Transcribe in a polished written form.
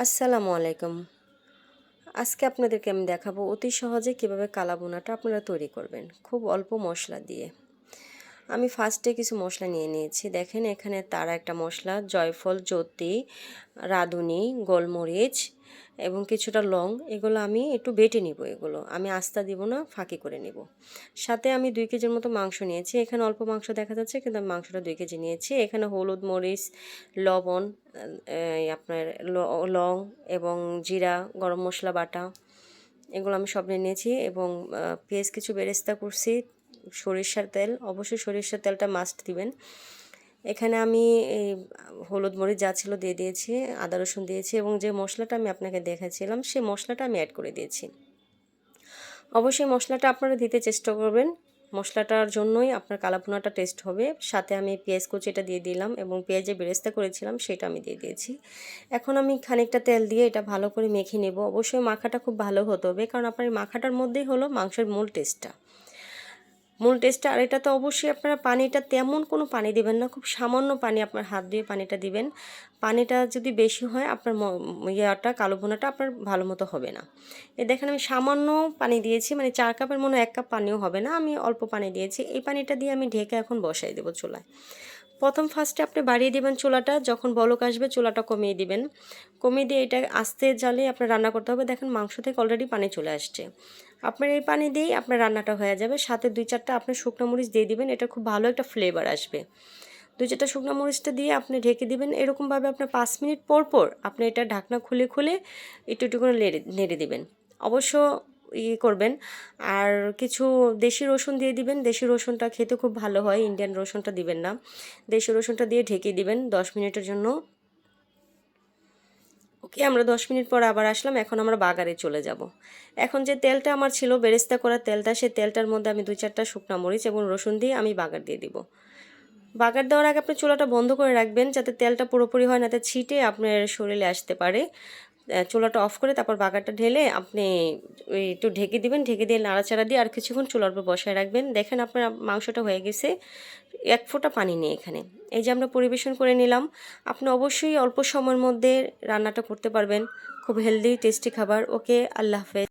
আসসালামু আলাইকুম। আজকে আপনাদেরকে আমি দেখাবো অতি সহজে কিভাবে কালা ভুনাটা আপনারা তৈরি করবেন খুব অল্প মশলা দিয়ে। আমি ফার্স্টে কিছু মশলা নিয়ে নিয়েছি। দেখেন এখানে তারা একটা মশলা, জয়ফল, জ্যোতি, রাঁধুনি, গোলমরিচ এবং কিছুটা লং, এগুলো আমি একটু বেটে নিব। এগুলো আমি আস্তা দিব না, ফাঁকি করে নিব। সাথে আমি 2 কেজির মতো মাংস নিয়েছি। এখানে অল্প মাংস দেখা যাচ্ছে কিন্তু আমি মাংসটা 2 কেজি নিয়েছি। এখানে হলুদ, মরিচ, লবণ, আপনার লং এবং জিরা, গরম মশলা বাটা, এগুলো আমি সব নিয়ে নিয়েছি এবং পেঁয়াজ কিছু বেরেস্তা করছি। সরিষার তেল, অবশ্যই সরিষার তেলটা মাস্ট দিবেন। এখানে আমি এই হলুদ মরিচ যা ছিল দিয়ে দিয়েছি, আদা রসুন দিয়েছি এবং যে মশলাটা আমি আপনাকে দেখাচ্ছিলাম সেই মশলাটা আমি অ্যাড করে দিয়েছি। অবশ্যই মশলাটা আপনারা দিতে চেষ্টা করবেন, মশলাটার জন্যই আপনার কালাভুনাটা টেস্ট হবে। সাথে আমি পেঁয়াজ কুচিটা দিয়ে দিলাম এবং পেঁয়াজে বেরেস্তা করেছিলাম সেটা আমি দিয়ে দিয়েছি। এখন আমি খানিকটা তেল দিয়ে এটা ভালো করে মেখে নেব। অবশ্যই মাখাটা খুব ভালো হতে হবে, কারণ আপনার এই মাখাটার মধ্যেই হলো মাংসের মূল টেস্টটা। আর এটা তো অবশ্যই আপনারা পানিটা তেমন কোনো পানি দিবেন না, খুব সামান্য পানি আপনার হাত দিয়ে পানিটা দিবেন। পানিটা যদি বেশি হয় আপনার ইয়াটা কালো ভুনাটা আপনার ভালো মতো হবে না। এই দেখেন আমি সামান্য পানি দিয়েছি, মানে 4 কাপের মনে 1 কাপ পানিও হবে না, আমি অল্প পানি দিয়েছি। এই পানিটা দিয়ে আমি ঢেকে এখন বসাই দেবো চুলায়। ফার্স্টে আপনি বাড়িয়ে দিবেন চুলাটা, যখন বলক আসবে চুলাটা কমিয়ে দিবেন। কমিয়ে দিয়ে এটা আস্তে জালে আপনার রান্না করতে হবে। দেখেন মাংস থেকে অলরেডি পানি চলে আসছে। আপনার এই পানি দিয়েই আপনার রান্নাটা হয়ে যাবে। সাথে 2-4টা আপনার শুকনো মরিচ দিয়ে দিবেন, এটা খুব ভালো একটা ফ্লেভার আসবে। 2-4টা শুকনো মরিচটা দিয়ে আপনি ঢেকে দিবেন। এরকমভাবে আপনার 5 মিনিট পর পর আপনি এটা ঢাকনা খুলে খুলে একটু একটু করে নেড়ে দিবেন। অবশ্য করবেন। আর কিছু দেশি রসুন দিয়ে দিবেন। দেশি রসুনটা খেতে খুব ভালো হয়, ইন্ডিয়ান রসুনটা দিবেন না। দেশি রসুনটা দিয়ে ঢেকে দিবেন 10 মিনিটের জন্য। ওকে, আমরা 10 মিনিট পর আবার আসলাম। এখন আমরা বাগারে চলে যাব। এখন যে তেলটা আমার ছিল বেরেস্তা করা তেলটা, সেই তেলটার মধ্যে আমি 2-4টা শুকনো মরিচ এবং রসুন দিয়ে আমি বাগার দিয়ে দিব। বাগার দেওয়ার আগে আপনি চুলাটা বন্ধ করে রাখবেন, যাতে তেলটা পুরোপুরি হয়, নাতে ছিটে আপনার শরীরে আসতে পারে। চুলাটা অফ করে তারপর বাগারটা ঢেলে আপনি ওই একটু ঢেকে দিবেন। ঢেকে দিয়ে নাড়াচাড়া দিয়ে আর কিছুক্ষণ চুলার উপর বসায় রাখবেন। দেখেন আপনার মাংসটা হয়ে গেছে, 1 ফোঁটা পানি নেই এখানে। এই যে আমরা পরিবেশন করে নিলাম। আপনি অবশ্যই অল্প সময়ের মধ্যে রান্নাটা করতে পারবেন। খুব হেলদি টেস্টি খাবার। ওকে, আল্লাহ হাফেজ।